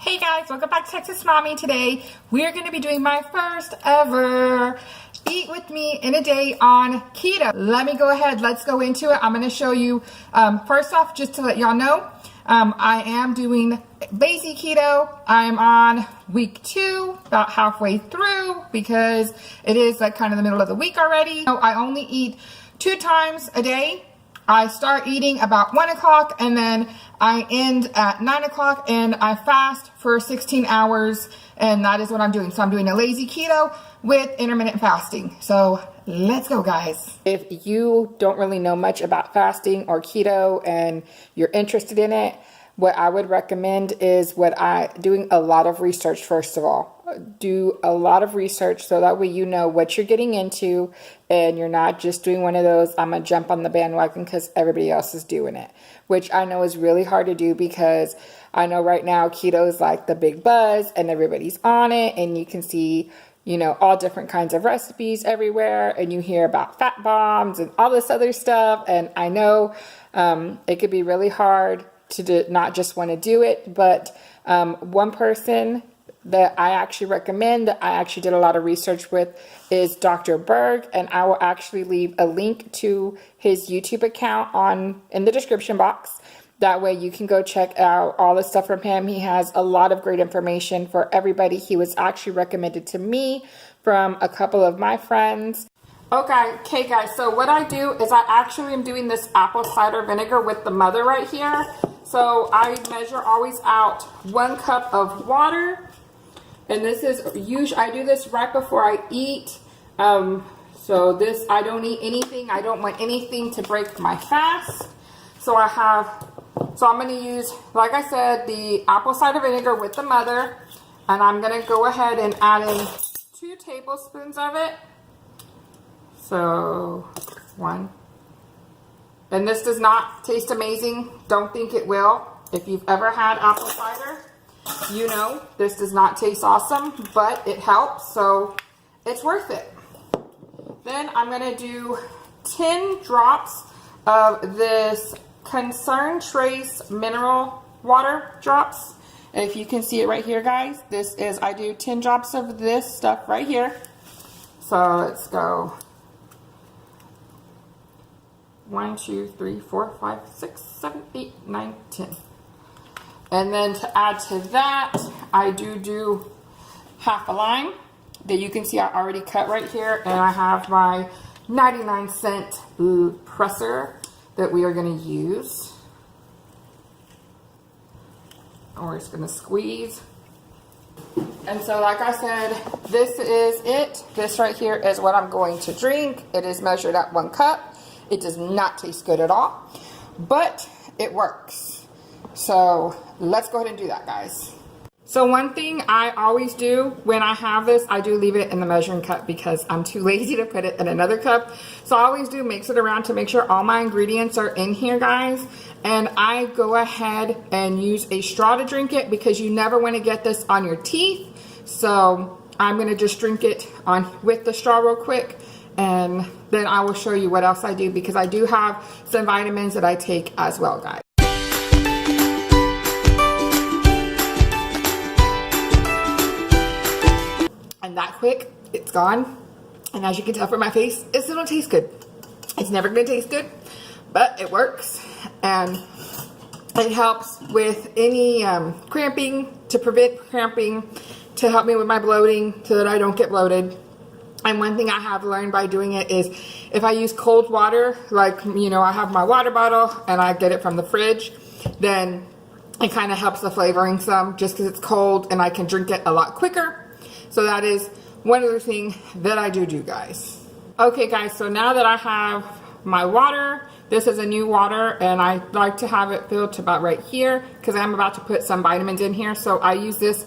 Hey guys, welcome back to Texas Mommy. Today we're going to be doing my first ever Eat With Me in a Day on Keto. Let me go ahead, let's go into it. I'm going to show you, first off, just to let y'all know, I am doing basic keto. I'm on week 2, about halfway through, because it is like kind of the middle of the week already. So I only eat 2 times a day. I start eating about 1 o'clock and then I end at 9 o'clock and I fast for 16 hours, and that is what I'm doing. So I'm doing a lazy keto with intermittent fasting. So let's go, guys. If you don't really know much about fasting or keto and you're interested in it, what I would recommend is doing a lot of research. First of all, do a lot of research so that way you know what you're getting into and you're not just doing one of those, I'm gonna jump on the bandwagon because everybody else is doing it, which I know is really hard to do, because I know right now keto is like the big buzz and everybody's on it, and you can see, you know, all different kinds of recipes everywhere, and you hear about fat bombs and all this other stuff. And I know it could be really hard to not just want to do it, but one person that I actually recommend, that I actually did a lot of research with, is Dr. Berg, and I will actually leave a link to his YouTube account in the description box. That way you can go check out all the stuff from him. He has a lot of great information for everybody. He was actually recommended to me from a couple of my friends. Okay guys, so what I do is I actually am doing this apple cider vinegar with the mother right here. So I measure always out 1 cup of water. And this is usually, I do this right before I eat. So this, I don't eat anything. I don't want anything to break my fast. So I'm going to use, like I said, the apple cider vinegar with the mother. And I'm going to go ahead and add in 2 tablespoons of it. So 1. And this does not taste amazing. Don't think it will. If you've ever had apple cider, you know this does not taste awesome, but it helps, so it's worth it. Then I'm going to do 10 drops of this Concern Trace mineral water drops. And if you can see it right here, guys, I do 10 drops of this stuff right here. So let's go 1, 2, 3, 4, 5, 6, 7, 8, 9, 10. And then to add to that, I do half a lime that you can see I already cut right here. And I have my 99-cent presser that we are going to use. And we're just going to squeeze. And so like I said, this is it. This right here is what I'm going to drink. It is measured at 1 cup. It does not taste good at all, but it works. So let's go ahead and do that, guys. So one thing I always do when I have this, I do leave it in the measuring cup because I'm too lazy to put it in another cup. So I always do mix it around to make sure all my ingredients are in here, guys. And I go ahead and use a straw to drink it because you never want to get this on your teeth. So I'm going to just drink it with the straw real quick. And then I will show you what else I do, because I do have some vitamins that I take as well, guys. And that quick, it's gone. And as you can tell from my face, it still don't taste good. It's never going to taste good, but it works. And it helps with any cramping, to prevent cramping, to help me with my bloating so that I don't get bloated. And one thing I have learned by doing it is if I use cold water, like, you know, I have my water bottle and I get it from the fridge, then it kind of helps the flavoring some, just because it's cold and I can drink it a lot quicker. So that is one other thing that I do, guys. Okay, guys, so now that I have my water, this is a new water, and I like to have it filled to about right here because I'm about to put some vitamins in here. So I use this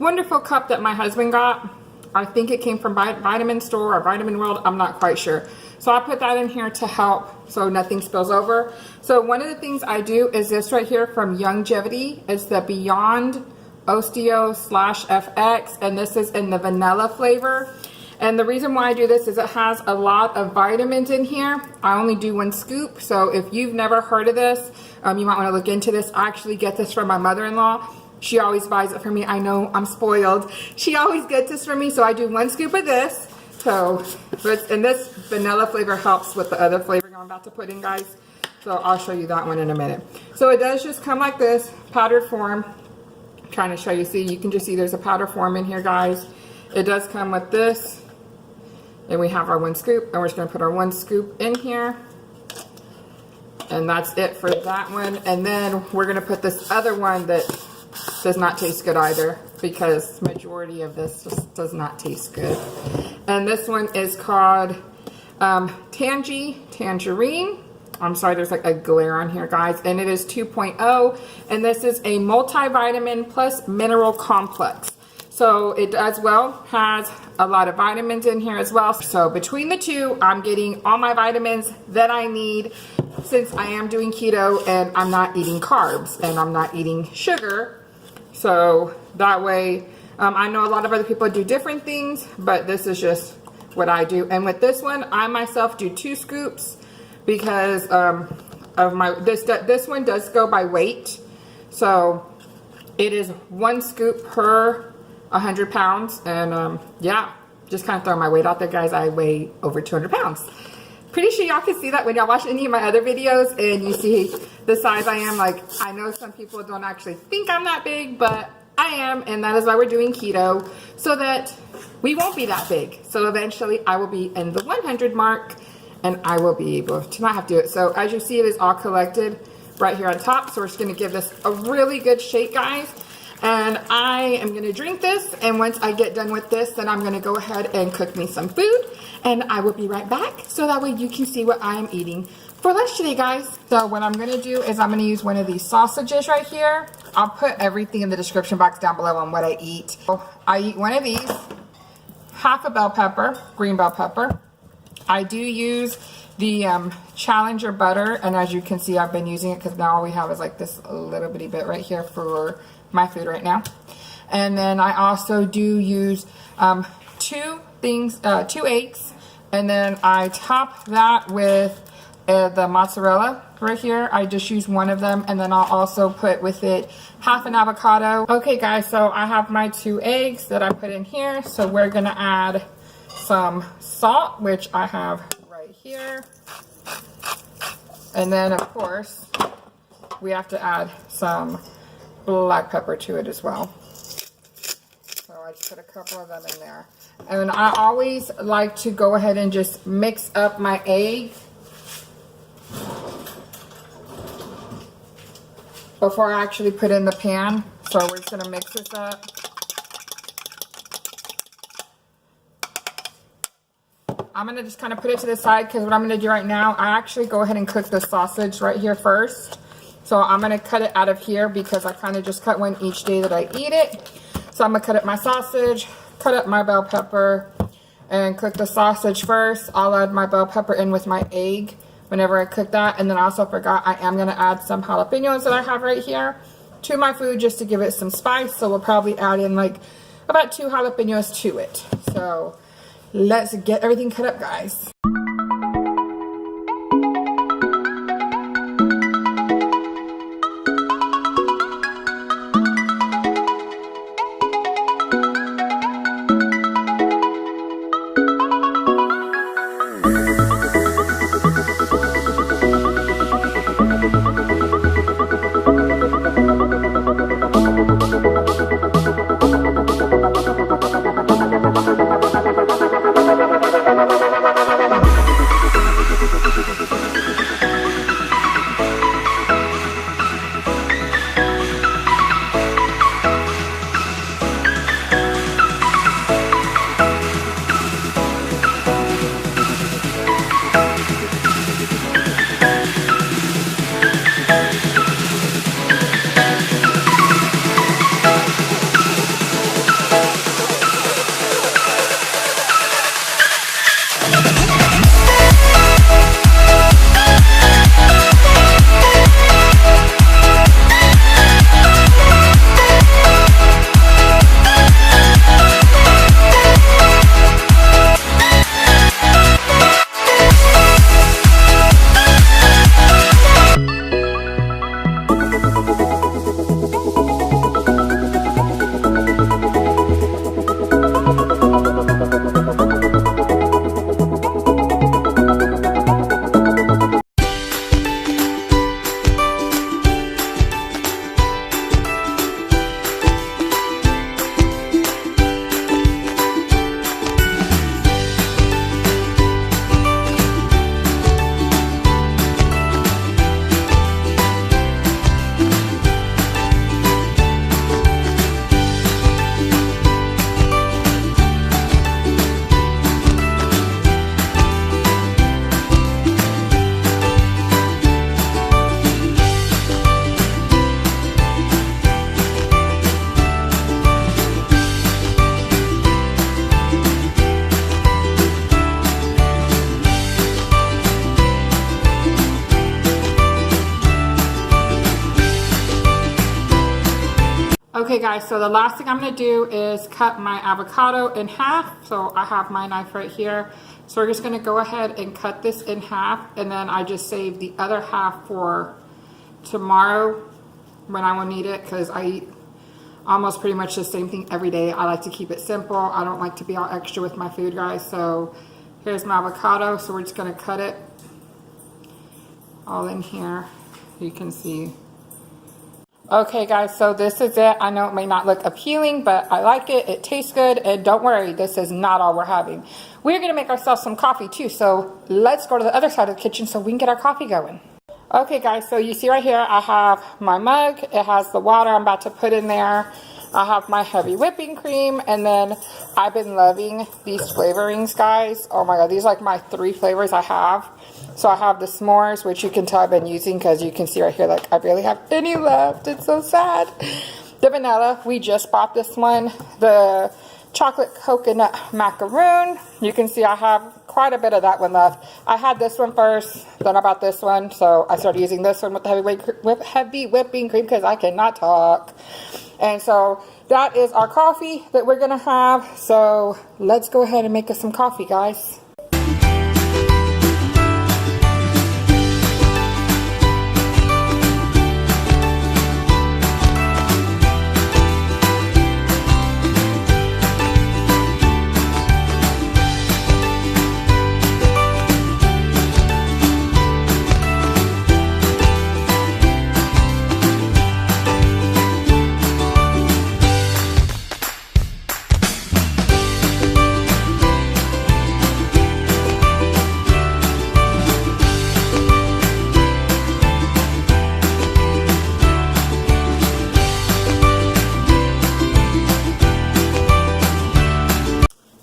wonderful cup that my husband got. I think it came from Vitamin Store or Vitamin World. I'm not quite sure. So I put that in here to help so nothing spills over. So one of the things I do is this right here from Youngevity. It's the Beyond Osteo-fx, and this is in the vanilla flavor. And the reason why I do this is it has a lot of vitamins in here. I only do 1 scoop. So if you've never heard of this, you might want to look into this. I actually get this from my mother-in-law. She always buys it for me. I know I'm spoiled. She always gets this for me, so I do 1 scoop of this. So, and this vanilla flavor helps with the other flavor I'm about to put in, guys. So I'll show you that one in a minute. So it does just come like this, powdered form. I'm trying to show you. See, you can just see there's a powder form in here, guys. It does come with this. And we have our 1 scoop, and we're just gonna put our 1 scoop in here. And that's it for that one. And then we're gonna put this other one that does not taste good either, because majority of this just does not taste good. And this one is called Tangerine. I'm sorry, there's like a glare on here, guys. And it is 2.0, and this is a multivitamin plus mineral complex. So it as well has a lot of vitamins in here as well. So between the two, I'm getting all my vitamins that I need, since I am doing keto and I'm not eating carbs and I'm not eating sugar. So that way, I know a lot of other people do different things, but this is just what I do. And with this one, I myself do 2 scoops because of my, this one does go by weight. So it is 1 scoop per 100 pounds. And yeah, just kind of throwing my weight out there, guys. I weigh over 200 pounds. Pretty sure y'all can see that when y'all watch any of my other videos and you see the size I am. Like, I know some people don't actually think I'm that big, but I am, and that is why we're doing keto, so that we won't be that big. So eventually I will be in the 100 mark, and I will be able to not have to do it. So as you see, it is all collected right here on top. So we're just gonna give this a really good shake, guys. And I am gonna drink this, and once I get done with this, then I'm gonna go ahead and cook me some food, and I will be right back, so that way you can see what I am eating for lunch today, guys. So what I'm gonna do is I'm gonna use one of these sausages right here. I'll put everything in the description box down below on what I eat. So I eat one of these, half a bell pepper, green bell pepper. I do use the Challenger butter, and as you can see, I've been using it because now all we have is like this little bitty bit right here for my food right now. And then I also do use 2 eggs, and then I top that with the mozzarella right here. I just use one of them, and then I'll also put with it half an avocado. Okay, guys, so I have my 2 eggs that I put in here. So we're gonna add some salt, which I have right here. And then, of course, we have to add some black pepper to it as well. So I just put a couple of them in there. And I always like to go ahead and just mix up my egg before I actually put in the pan. So we're just gonna mix this up. I'm gonna just kind of put it to the side, because what I'm gonna do right now, I actually go ahead and cook the sausage right here first. So I'm gonna cut it out of here, because I kind of just cut one each day that I eat it. So I'm gonna cut up my sausage, cut up my bell pepper, and cook the sausage first. I'll add my bell pepper in with my egg whenever I cook that. And then I also forgot, I am gonna add some jalapenos that I have right here to my food, just to give it some spice. So we'll probably add in like about 2 jalapenos to it. So let's get everything cut up, guys. Okay guys, so the last thing I'm going to do is cut my avocado in half. So I have my knife right here. So we're just going to go ahead and cut this in half, and then I just save the other half for tomorrow when I will need it, because I eat almost pretty much the same thing every day. I like to keep it simple. I don't like to be all extra with my food, guys. So here's my avocado. So we're just going to cut it all in here. You can see. Okay guys, so this is it. I know it may not look appealing, but I like it. It tastes good, and don't worry, this is not all we're having. We're gonna make ourselves some coffee too, so let's go to the other side of the kitchen so we can get our coffee going. Okay guys, so you see right here, I have my mug. It has the water I'm about to put in there. I have my heavy whipping cream, and then I've been loving these flavorings, guys. Oh my god, these are like my 3 flavors I have. So I have the s'mores, which you can tell I've been using, because you can see right here, like, I barely have any left. It's so sad. The vanilla, we just bought this one. The chocolate coconut macaroon, you can see I have quite a bit of that one left. I had this one first, then I bought this one, so I started using this one with the heavy whipping cream because I cannot talk. And so that is our coffee that we're gonna have. So let's go ahead and make us some coffee, guys.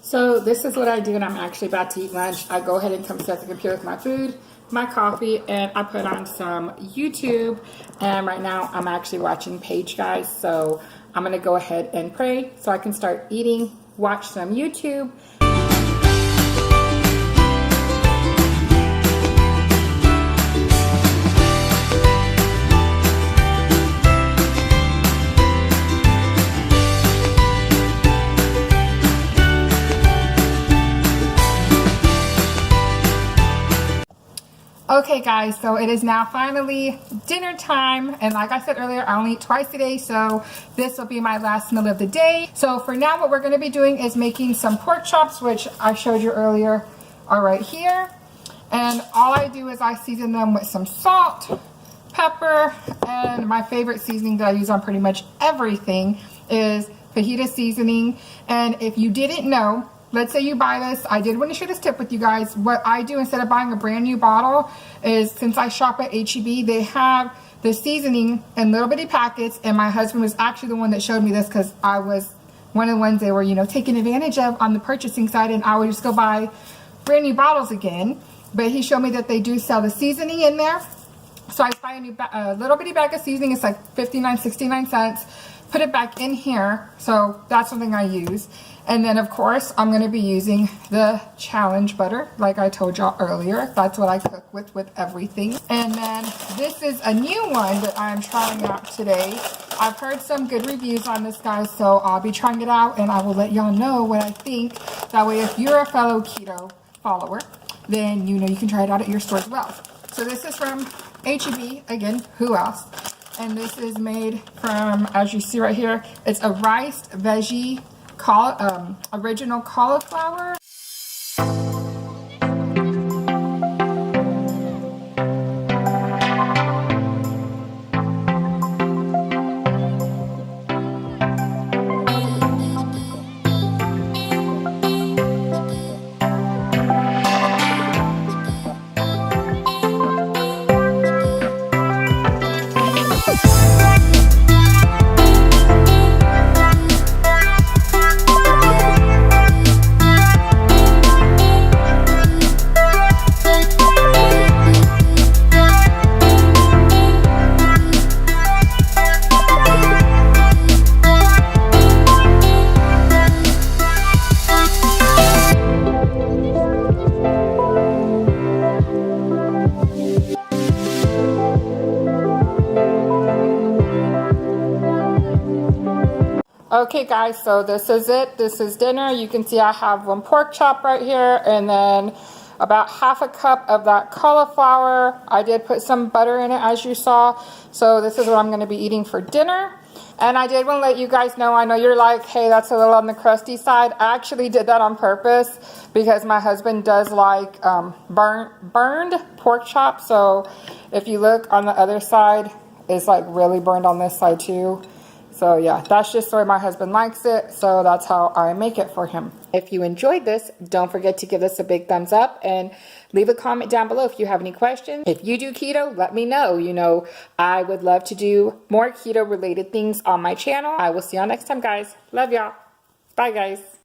So this is what I do when I'm actually about to eat lunch. I go ahead and come sit at the computer with my food, my coffee, and I put on some YouTube. And right now I'm actually watching Paige, guys. So I'm gonna go ahead and pray so I can start eating, watch some YouTube. Okay guys, so it is now finally dinner time, and like I said earlier, I only eat twice a day, so this will be my last meal of the day. So for now, what we're going to be doing is making some pork chops, which I showed you earlier are right here. And all I do is I season them with some salt, pepper, and my favorite seasoning that I use on pretty much everything is Fajita seasoning. And if you didn't know, let's say you buy this, I did want to share this tip with you guys. What I do instead of buying a brand new bottle is, since I shop at HEB, they have the seasoning in little bitty packets, and my husband was actually the one that showed me this, because I was one of the ones they were, you know, taking advantage of on the purchasing side, and I would just go buy brand new bottles again. But he showed me that they do sell the seasoning in there. So I buy a little bitty bag of seasoning. It's like 59, 69 cents. Put it back in here. So that's something I use. And then, of course, I'm going to be using the challenge butter, like I told y'all earlier. That's what I cook with everything. And then this is a new one that I'm trying out today. I've heard some good reviews on this, guys, so I'll be trying it out, and I will let y'all know what I think. That way, if you're a fellow keto follower, then you know you can try it out at your store as well. So this is from HEB, again, who else? And this is made from, as you see right here, it's a riced veggie original cauliflower. Okay guys, so this is it. This is dinner. You can see I have one pork chop right here, and then about half a cup of that cauliflower. I did put some butter in it, as you saw. So this is what I'm going to be eating for dinner. And I did want to let you guys know, I know you're like, hey, that's a little on the crusty side. I actually did that on purpose because my husband does like burned pork chop. So if you look on the other side, it's like really burned on this side too. So yeah, that's just the way my husband likes it. So that's how I make it for him. If you enjoyed this, don't forget to give us a big thumbs up and leave a comment down below if you have any questions. If you do keto, let me know. You know, I would love to do more keto related things on my channel. I will see y'all next time, guys. Love y'all. Bye, guys.